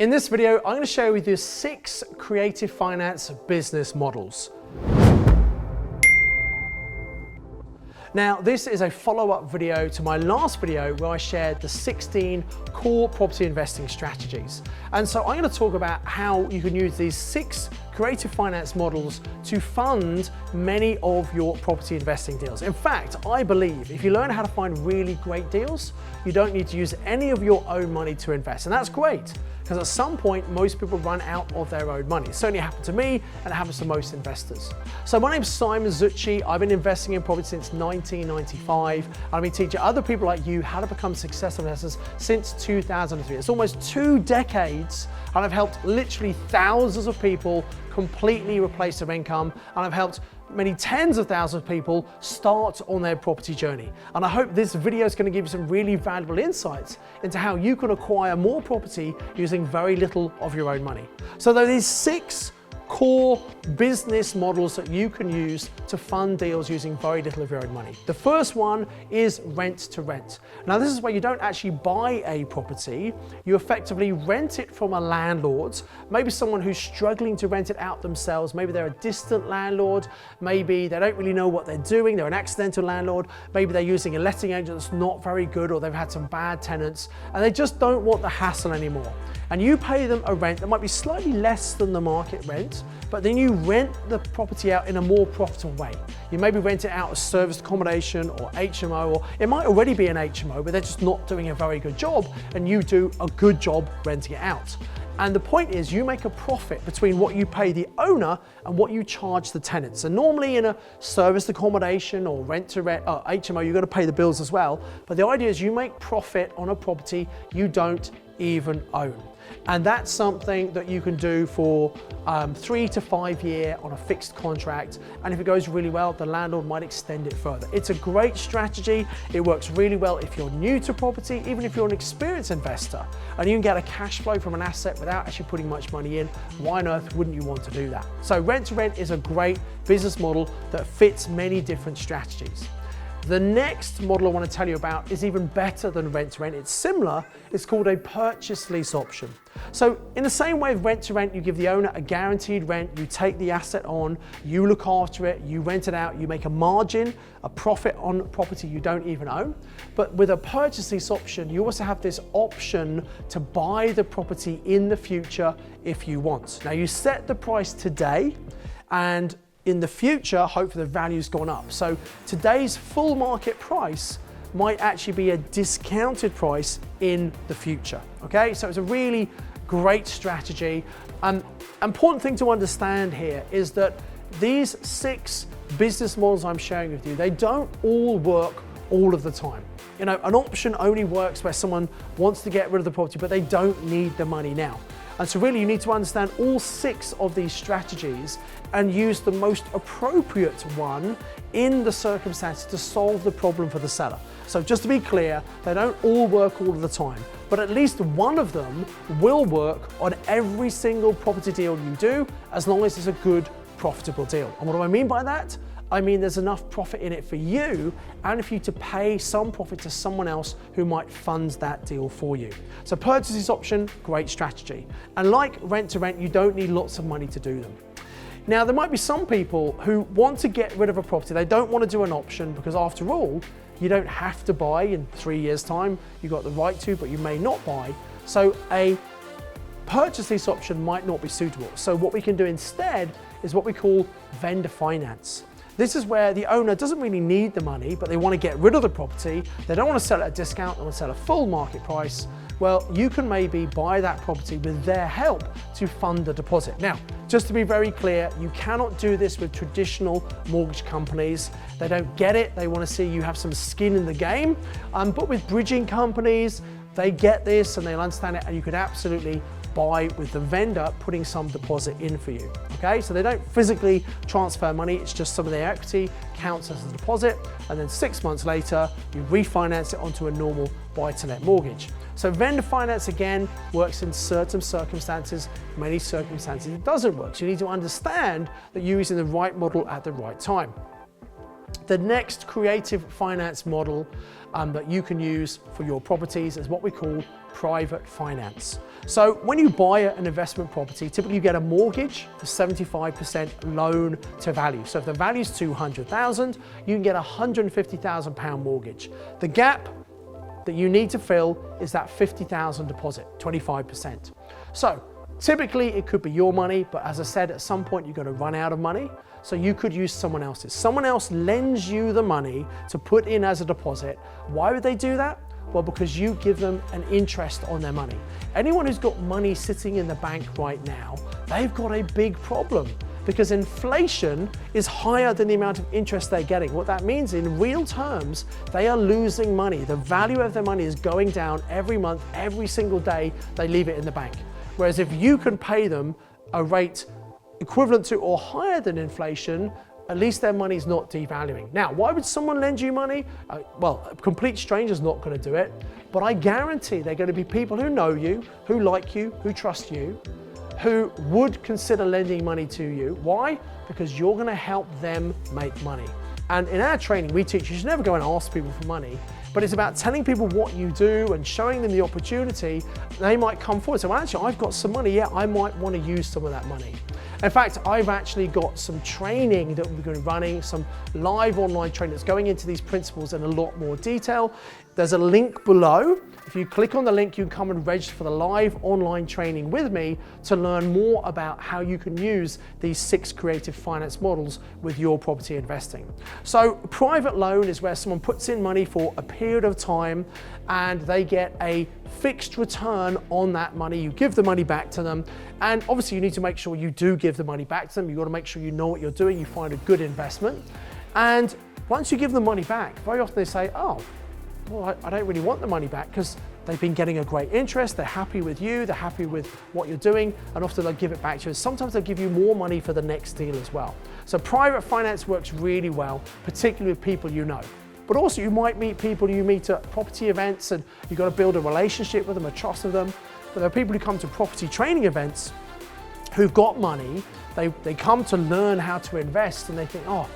In this video, I'm going to share with you 6 creative finance business models. Now, this is a follow-up video to my last video where I shared the 16 core property investing strategies. And so I'm going to talk about how you can use these 6 creative finance models to fund many of your property investing deals. In fact, I believe if you learn how to find really great deals, you don't need to use any of your own money to invest. And that's great, because at some point, most people run out of their own money. It certainly happened to me, and it happens to most investors. So my name's Simon Zutshi. I've been investing in property since 1995. I've been teaching other people like you how to become successful investors since 2003. It's almost 2 decades, and I've helped literally thousands of people completely replace their income, and I've helped many tens of thousands of people start on their property journey. And I hope this video is going to give you some really valuable insights into how you can acquire more property using very little of your own money. So there are these 6 core business models that you can use to fund deals using very little of your own money. The first one is rent to rent. Now, this is where you don't actually buy a property, you effectively rent it from a landlord, maybe someone who's struggling to rent it out themselves. Maybe they're a distant landlord, maybe they don't really know what they're doing, they're an accidental landlord, maybe they're using a letting agent that's not very good, or they've had some bad tenants and they just don't want the hassle anymore. And you pay them a rent that might be slightly less than the market rent, but then you rent the property out in a more profitable way. You maybe rent it out as serviced accommodation or HMO, or it might already be an HMO, but they're just not doing a very good job, and you do a good job renting it out. And the point is, you make a profit between what you pay the owner and what you charge the tenants. And normally in a serviced accommodation or rent to rent HMO, you've got to pay the bills as well. But the idea is you make profit on a property you don't even own. And that's something that you can do for 3 to 5 years on a fixed contract. And if it goes really well, the landlord might extend it further. It's a great strategy. It works really well if you're new to property, even if you're an experienced investor, and you can get a cash flow from an asset without actually putting much money in. Why on earth wouldn't you want to do that? So rent to rent is a great business model that fits many different strategies. The next model I want to tell you about is even better than rent to rent. It's similar. It's called a purchase lease option. So in the same way of rent to rent, you give the owner a guaranteed rent, you take the asset on, you look after it, you rent it out, you make a margin, a profit on property you don't even own. But with a purchase lease option, you also have this option to buy the property in the future if you want. Now, you set the price today, and in the future, hopefully the value's gone up. So today's full market price might actually be a discounted price in the future, okay? So it's a really great strategy. Important thing to understand here is that these 6 business models I'm sharing with you, they don't all work all of the time. You know, an option only works where someone wants to get rid of the property, but they don't need the money now. And so really you need to understand all 6 of these strategies and use the most appropriate one in the circumstances to solve the problem for the seller. So just to be clear, they don't all work all of the time, but at least one of them will work on every single property deal you do, as long as it's a good, profitable deal. And what do I mean by that? I mean there's enough profit in it for you and for you to pay some profit to someone else who might fund that deal for you. So purchase lease option, great strategy. And like rent to rent, you don't need lots of money to do them. Now, there might be some people who want to get rid of a property. They don't want to do an option because after all, you don't have to buy in 3 years' time. You've got the right to, but you may not buy. So a purchase lease option might not be suitable. So what we can do instead is what we call vendor finance. This is where the owner doesn't really need the money, but they want to get rid of the property. They don't want to sell it at a discount, they want to sell a full market price. Well, you can maybe buy that property with their help to fund the deposit. Now, just to be very clear, you cannot do this with traditional mortgage companies. They don't get it. They want to see you have some skin in the game. But with bridging companies, they get this and they'll understand it, and you could absolutely buy with the vendor putting some deposit in for you, okay? So they don't physically transfer money, it's just some of their equity counts as a deposit, and then 6 months later, you refinance it onto a normal buy-to-let mortgage. So vendor finance, again, works in certain circumstances. Many circumstances it doesn't work. So you need to understand that you're using the right model at the right time. The next creative finance model that you can use for your properties is what we call private finance. So when you buy an investment property, typically you get a mortgage for 75% loan to value. So if the value is 200,000, you can get a £150,000 mortgage. The gap that you need to fill is that 50,000 deposit, 25%. So typically it could be your money, but as I said, at some point you're going to run out of money. So you could use someone else's. Someone else lends you the money to put in as a deposit. Why would they do that? Well, because you give them an interest on their money. Anyone who's got money sitting in the bank right now, they've got a big problem because inflation is higher than the amount of interest they're getting. What that means in real terms, they are losing money. The value of their money is going down every month, every single day they leave it in the bank. Whereas if you can pay them a rate equivalent to or higher than inflation, at least their money's not devaluing. Now, why would someone lend you money? Well, a complete stranger's not going to do it, but I guarantee they're going to be people who know you, who like you, who trust you, who would consider lending money to you. Why? Because you're going to help them make money. And in our training, we teach you should never go and ask people for money, but it's about telling people what you do and showing them the opportunity. They might come forward and say, well, actually, I've got some money. Yeah, I might want to use some of that money. In fact, I've actually got some training that we're going to be running, some live online training that's going into these principles in a lot more detail. There's a link below. If you click on the link, you can come and register for the live online training with me to learn more about how you can use these 6 creative finance models with your property investing. So private loan is where someone puts in money for a period of time and they get a fixed return on that money. You give the money back to them, and obviously you need to make sure you do give the money back to them. You've got to make sure you know what you're doing, you find a good investment. And once you give the money back, very often they say, oh, well, I don't really want the money back, because they've been getting a great interest, they're happy with you, they're happy with what you're doing, and often they'll give it back to you. And sometimes they'll give you more money for the next deal as well. So private finance works really well, particularly with people you know. But also you might meet people you meet at property events, and you've got to build a relationship with them, a trust with them. But there are people who come to property training events who've got money, they come to learn how to invest, and they think, oh,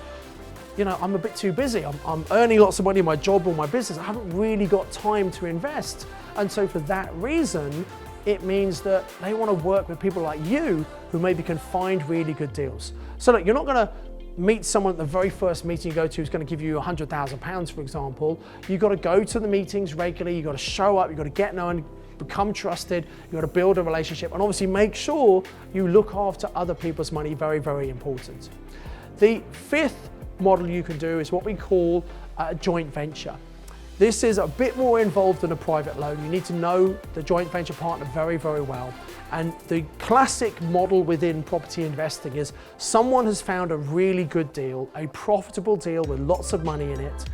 you know, I'm a bit too busy. I'm earning lots of money in my job or my business. I haven't really got time to invest. And so for that reason, it means that they want to work with people like you who maybe can find really good deals. So look, you're not going to meet someone at the very first meeting you go to who's going to give you £100,000, for example. You've got to go to the meetings regularly. You've got to show up. You've got to get known, become trusted. You've got to build a relationship, and obviously make sure you look after other people's money. Very, very important. The 5th model you can do is what we call a joint venture. This is a bit more involved than a private loan. You need to know the joint venture partner very, very well. And the classic model within property investing is someone has found a really good deal, a profitable deal with lots of money in it,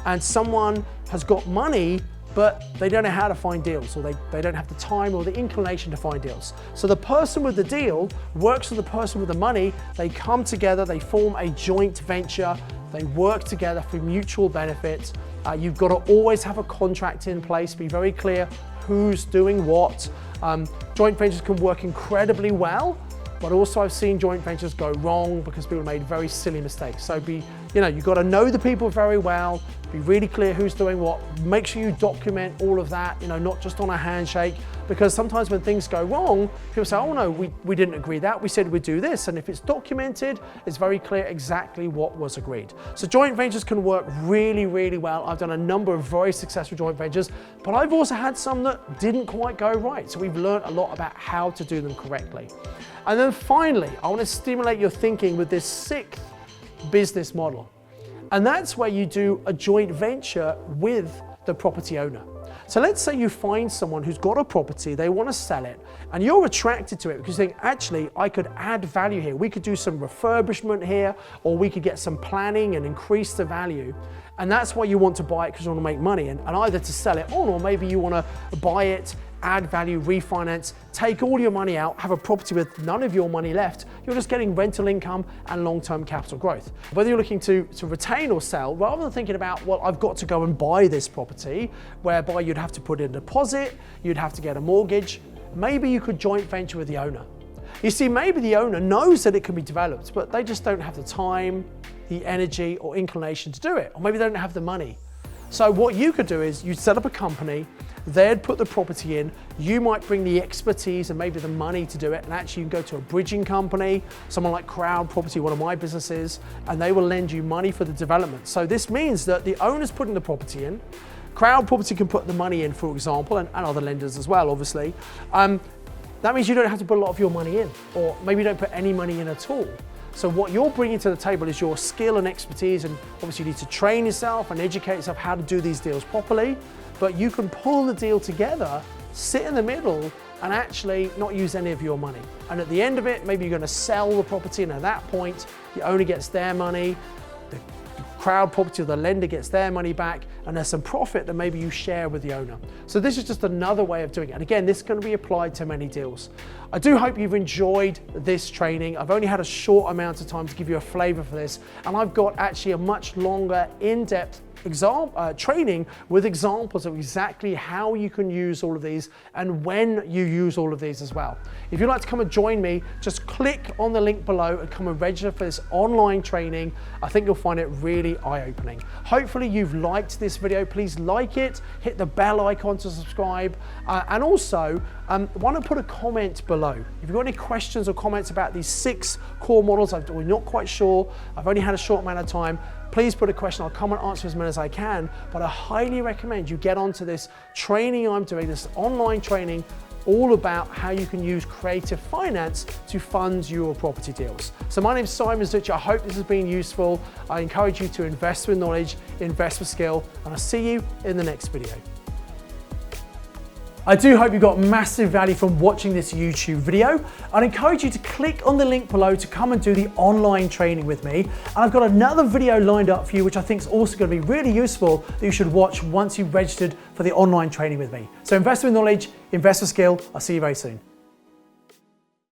and someone has got money but they don't know how to find deals, or they don't have the time or the inclination to find deals. So the person with the deal works with the person with the money, they come together, they form a joint venture, they work together for mutual benefit. You've got to always have a contract in place, be very clear who's doing what. Joint ventures can work incredibly well, but also I've seen joint ventures go wrong because people made very silly mistakes. So you've got to know the people very well, be really clear who's doing what, make sure you document all of that, not just on a handshake, because sometimes when things go wrong, people say, oh no, we didn't agree that, we said we'd do this. And if it's documented, it's very clear exactly what was agreed. So joint ventures can work really, really well. I've done a number of very successful joint ventures, but I've also had some that didn't quite go right. So we've learned a lot about how to do them correctly. And then finally, I want to stimulate your thinking with this 6th business model. And that's where you do a joint venture with the property owner. So let's say you find someone who's got a property, they want to sell it, and you're attracted to it because you think, actually, I could add value here. We could do some refurbishment here, or we could get some planning and increase the value. And that's why you want to buy it, because you want to make money, and either to sell it on, or maybe you want to buy it, add value, refinance, take all your money out, have a property with none of your money left. You're just getting rental income and long-term capital growth. Whether you're looking to retain or sell, rather than thinking about, well, I've got to go and buy this property, whereby you'd have to put in a deposit, you'd have to get a mortgage, maybe you could joint venture with the owner. You see, maybe the owner knows that it can be developed, but they just don't have the time, the energy or inclination to do it, or maybe they don't have the money. So what you could do is you'd set up a company, they'd put the property in, you might bring the expertise and maybe the money to do it, and actually you can go to a bridging company, someone like Crowd Property, one of my businesses, and they will lend you money for the development. So this means that the owner's putting the property in, Crowd Property can put the money in, for example, and other lenders as well, obviously. That means you don't have to put a lot of your money in, or maybe you don't put any money in at all. So what you're bringing to the table is your skill and expertise, and obviously you need to train yourself and educate yourself how to do these deals properly, but you can pull the deal together, sit in the middle, and actually not use any of your money. And at the end of it, maybe you're going to sell the property, and at that point, the owner gets their money, the Crowd Property or the lender gets their money back, and there's some profit that maybe you share with the owner. So this is just another way of doing it. And again, this is going to be applied to many deals. I do hope you've enjoyed this training. I've only had a short amount of time to give you a flavor for this, and I've got actually a much longer, in-depth training with examples of exactly how you can use all of these and when you use all of these as well. If you'd like to come and join me, just click on the link below and come and register for this online training. I think you'll find it really eye-opening. Hopefully you've liked this video. Please like it, hit the bell icon to subscribe, and also why not put a comment below. If you've got any questions or comments about these 6 core models, we're not quite sure, I've only had a short amount of time, please put a question. I'll come and answer as many as I can, but I highly recommend you get onto this training I'm doing, this online training, all about how you can use creative finance to fund your property deals. So my name is Simon Zutshi. I hope this has been useful. I encourage you to invest with knowledge, invest with skill, and I'll see you in the next video. I do hope you got massive value from watching this YouTube video. I'd encourage you to click on the link below to come and do the online training with me. And I've got another video lined up for you, which I think is also going to be really useful that you should watch once you've registered for the online training with me. So invest with knowledge, invest with skill. I'll see you very soon.